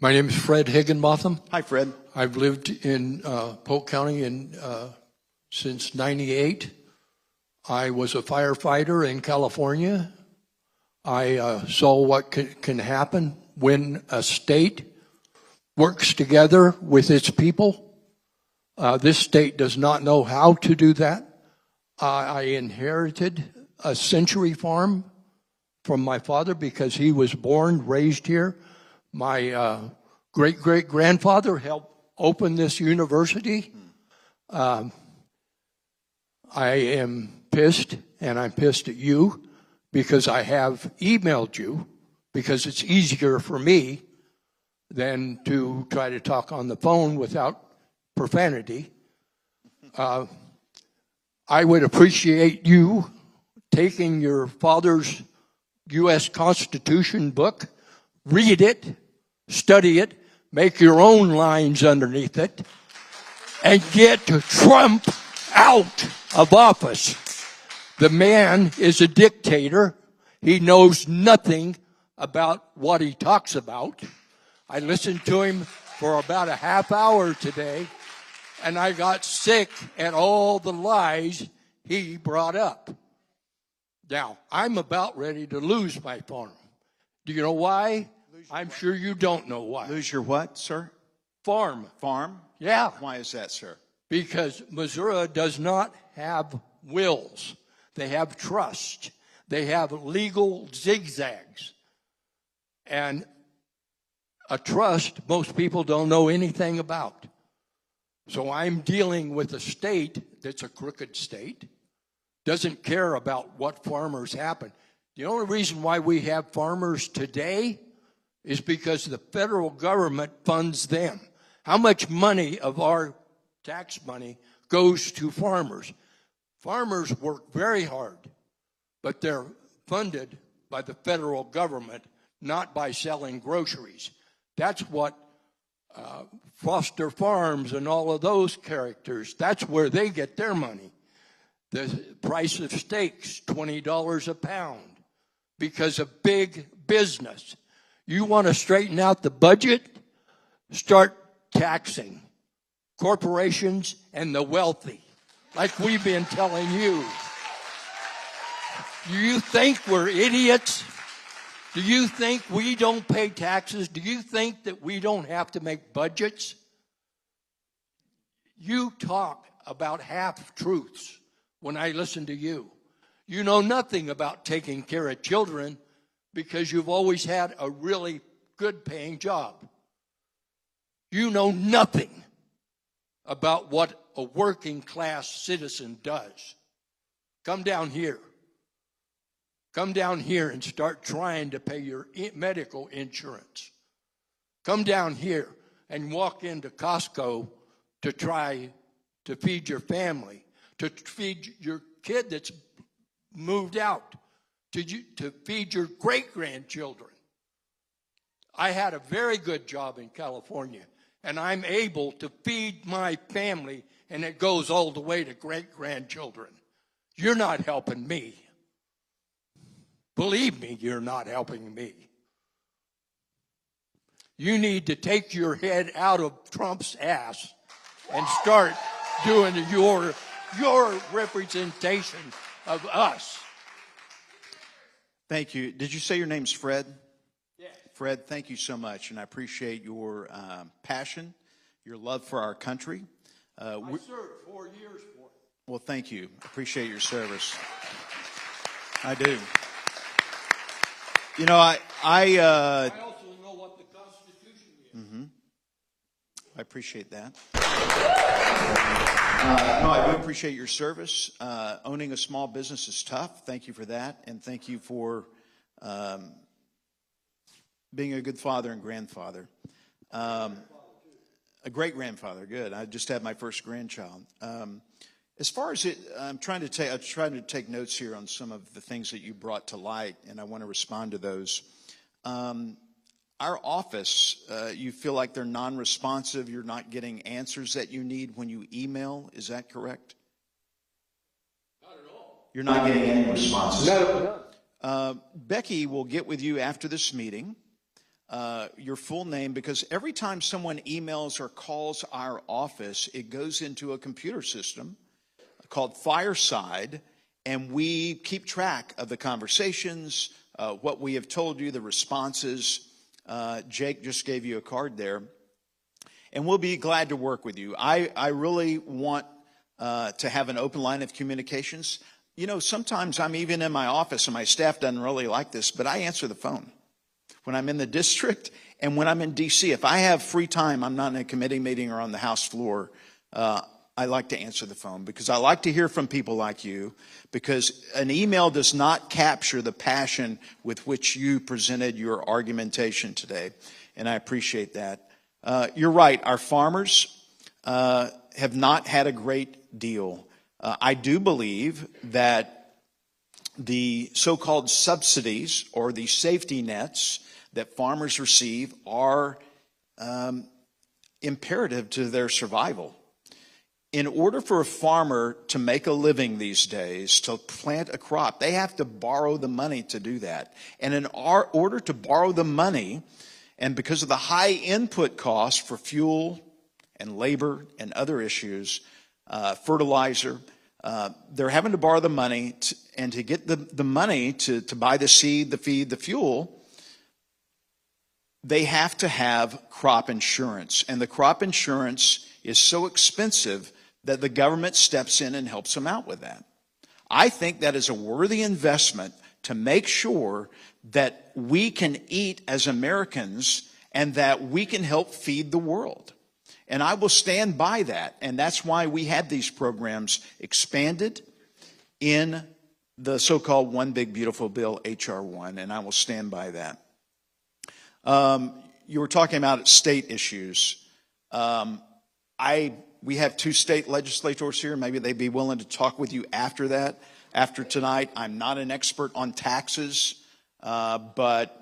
My name is Fred Higginbotham. Hi, Fred. I've lived in Polk County since '98. I was a firefighter in California. I saw what can happen when a state works together with its people. This state does not know how to do that. I inherited a century farm from my father because he was born, raised here. My great-great-grandfather helped open this university. I am pissed, and I'm pissed at you because I have emailed you because it's easier for me than to try to talk on the phone without profanity. I would appreciate you taking your father's U.S. Constitution book, read it, study it, make your own lines underneath it, and get Trump out of office. The man is a dictator. He knows nothing about what he talks about. I listened to him for about a half hour today, and I got sick at all the lies he brought up. Now, I'm about ready to lose my farm. Do you know why? I'm sure you don't know why. Lose your what, sir? Farm. Farm? Yeah. Why is that, sir? Because Missouri does not have wills. They have trust. They have legal zigzags. And a trust most people don't know anything about. So I'm dealing with a state that's a crooked state, doesn't care about what farmers happen. The only reason why we have farmers today is because the federal government funds them. How much money of our tax money goes to farmers? Farmers work very hard, but they're funded by the federal government, not by selling groceries. That's what Foster Farms and all of those characters, that's where they get their money. The price of steaks, $20 a pound, because of big business. You want to straighten out the budget? Start taxing corporations and the wealthy, like we've been telling you. Do you think we're idiots? Do you think we don't pay taxes? Do you think that we don't have to make budgets? You talk about half-truths when I listen to you. You know nothing about taking care of children because you've always had a really good-paying job. You know nothing about what a working-class citizen does. Come down here. Come down here and start trying to pay your medical insurance. Come down here and walk into Costco to try to feed your family, to feed your kid that's moved out, to feed your great-grandchildren. I had a very good job in California, and I'm able to feed my family, and it goes all the way to great-grandchildren. You're not helping me. Believe me, you're not helping me. You need to take your head out of Trump's ass and start doing your representation of us. Thank you. Did you say your name's Fred? Yeah. Fred, thank you so much, and I appreciate your passion, your love for our country. I served 4 years for it. Well, thank you. Appreciate your service. I do. You know, I also know what the Constitution is. Mm-hmm. I appreciate that. No, I do appreciate your service. Owning a small business is tough. Thank you for that, and thank you for being a good father and grandfather. A great-grandfather, good. I just had my first grandchild. As far as it, I'm trying to take notes here on some of the things that you brought to light, and I want to respond to those. Our office, you feel like they're non-responsive. You're not getting answers that you need when you email. Is that correct? Not at all. You're not getting any responses. No. Becky will get with you after this meeting. your full name, because every time someone emails or calls our office, it goes into a computer system called Fireside, and we keep track of the conversations, what we have told you, the responses. Jake just gave you a card there. And we'll be glad to work with you. I really want to have an open line of communications. You know, sometimes I'm even in my office and my staff doesn't really like this, but I answer the phone when I'm in the district and when I'm in D.C. If I have free time, I'm not in a committee meeting or on the House floor, I like to answer the phone because I like to hear from people like you, because an email does not capture the passion with which you presented your argumentation today, and I appreciate that. You're right, our farmers have not had a great deal. I do believe that the so-called subsidies or the safety nets that farmers receive are imperative to their survival. In order for a farmer to make a living these days, to plant a crop, they have to borrow the money to do that. And in order to borrow the money, and because of the high input costs for fuel and labor and other issues, fertilizer, they're having to borrow the money, and to get the money to buy the seed, the feed, the fuel, they have to have crop insurance. And the crop insurance is so expensive that the government steps in and helps them out with that. I think that is a worthy investment to make sure that we can eat as Americans and that we can help feed the world. And I will stand by that. And that's why we had these programs expanded in the so-called One Big Beautiful Bill, H.R. 1, and I will stand by that. You were talking about state issues. We have two state legislators here. Maybe they'd be willing to talk with you after that, after tonight. I'm not an expert on taxes, but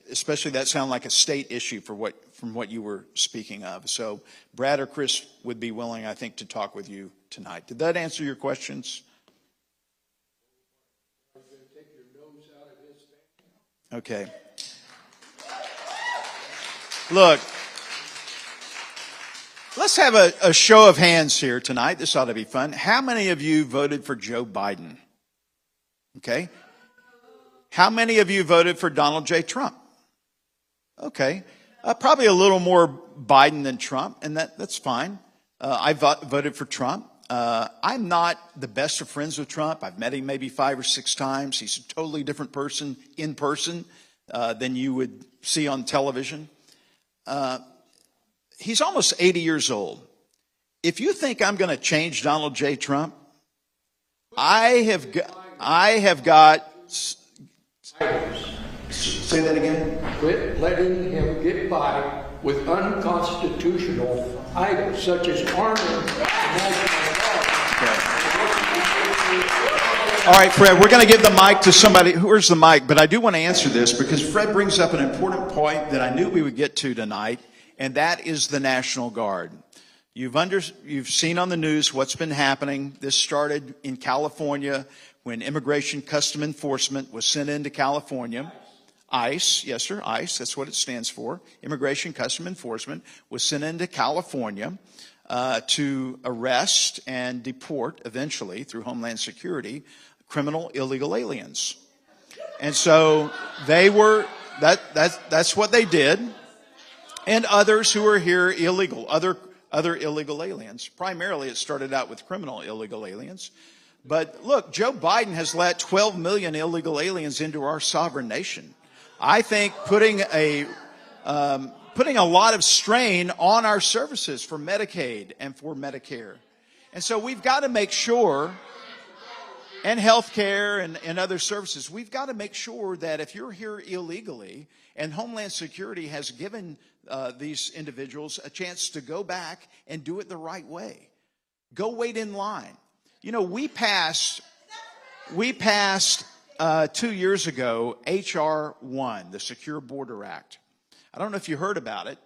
especially that sounded like a state issue from what you were speaking of. So Brad or Chris would be willing, I think, to talk with you tonight. Did that answer your questions? Okay. Look, let's have a show of hands here tonight. This ought to be fun. How many of you voted for Joe Biden? Okay. How many of you voted for Donald J. Trump? Okay. Probably a little more Biden than Trump, and that's fine. I voted for Trump. I'm not the best of friends with Trump. I've met him maybe 5 or 6 times. He's a totally different person in person than you would see on television. He's almost 80 years old. If you think I'm going to change Donald J. Trump, I have got. Say that again. Quit letting him get by with unconstitutional items such as arming national law. All right, Fred, we're going to give the mic to somebody. Where's the mic? But I do want to answer this because Fred brings up an important point that I knew we would get to tonight, and that is the National Guard. You've seen on the news what's been happening. This started in California when Immigration Custom Enforcement was sent into California. ICE, yes, sir, ICE, that's what it stands for. Immigration Custom Enforcement was sent into California to arrest and deport, eventually, through Homeland Security, criminal illegal aliens. And so they were, that's what they did. And others who are here illegal, other illegal aliens. Primarily, it started out with criminal illegal aliens. But look, Joe Biden has let 12 million illegal aliens into our sovereign nation. I think putting a lot of strain on our services for Medicaid and for Medicare. And so we've got to make sure, and health care and other services, we've got to make sure that if you're here illegally and Homeland Security has given these individuals a chance to go back and do it the right way. Go wait in line. You know, we passed 2 years ago, H.R. 1, the Secure Border Act. I don't know if you heard about it,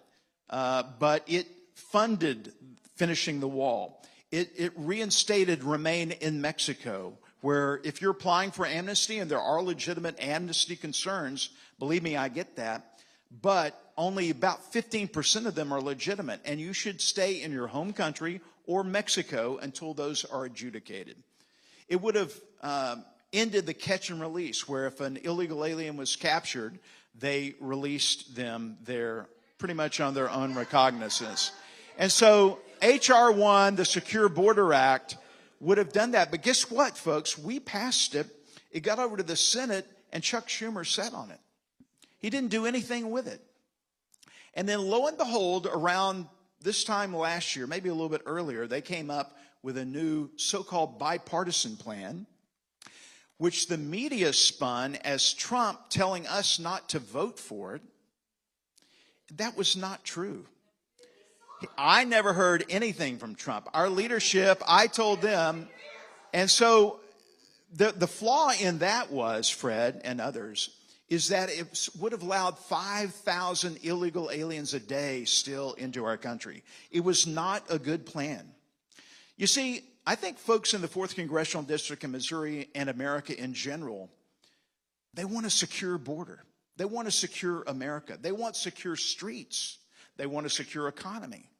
but it funded finishing the wall. It reinstated Remain in Mexico, where if you're applying for amnesty, and there are legitimate amnesty concerns, believe me, I get that, but only about 15% of them are legitimate, and you should stay in your home country or Mexico until those are adjudicated. It would have ended the catch and release, where if an illegal alien was captured, they released them there pretty much on their own recognizance. And so H.R. 1, the Secure Border Act, would have done that. But guess what, folks? We passed it. It got over to the Senate, and Chuck Schumer sat on it. He didn't do anything with it. And then lo and behold, around this time last year, maybe a little bit earlier, they came up with a new so-called bipartisan plan, which the media spun as Trump telling us not to vote for it. That was not true. I never heard anything from Trump. Our leadership, I told them. And so the flaw in that was, Fred and others, is that it would have allowed 5,000 illegal aliens a day still into our country. It was not a good plan. You see, I think folks in the 4th Congressional District in Missouri and America in general, they want a secure border. They want a secure America. They want secure streets. They want a secure economy.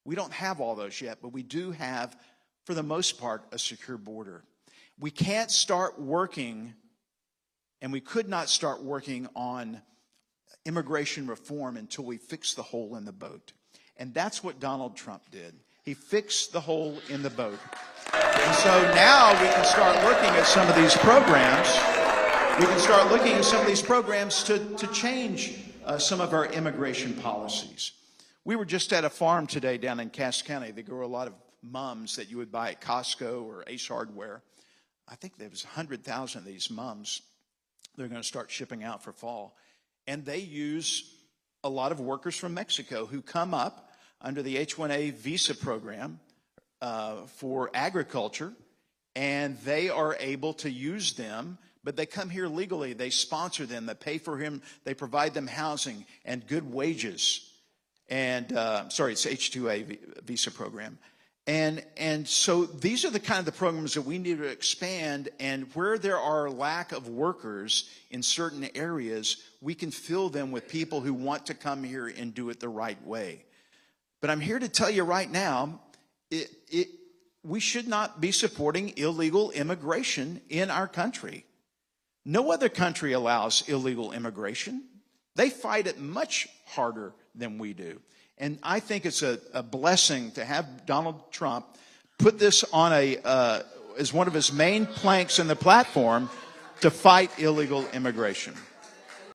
We don't have all those yet, but we do have, for the most part, a secure border. We can't start working, and we could not start working on immigration reform until we fix the hole in the boat. And that's what Donald Trump did. He fixed the hole in the boat. And so now we can start looking at some of these programs. We can start looking at some of these programs to change some of our immigration policies. We were just at a farm today down in Cass County. They grow a lot of mums that you would buy at Costco or Ace Hardware. I think there was 100,000 of these mums they're going to start shipping out for fall. And they use a lot of workers from Mexico who come up under the H-1A visa program for agriculture, and they are able to use them, but they come here legally. They sponsor them. They pay for him. They provide them housing and good wages. And it's H-2A visa program. And so these are the kind of the programs that we need to expand, and where there are lack of workers in certain areas, we can fill them with people who want to come here and do it the right way. But I'm here to tell you right now, we should not be supporting illegal immigration in our country. No other country allows illegal immigration. They fight it much harder than we do. And I think it's a blessing to have Donald Trump put this on as one of his main planks in the platform to fight illegal immigration.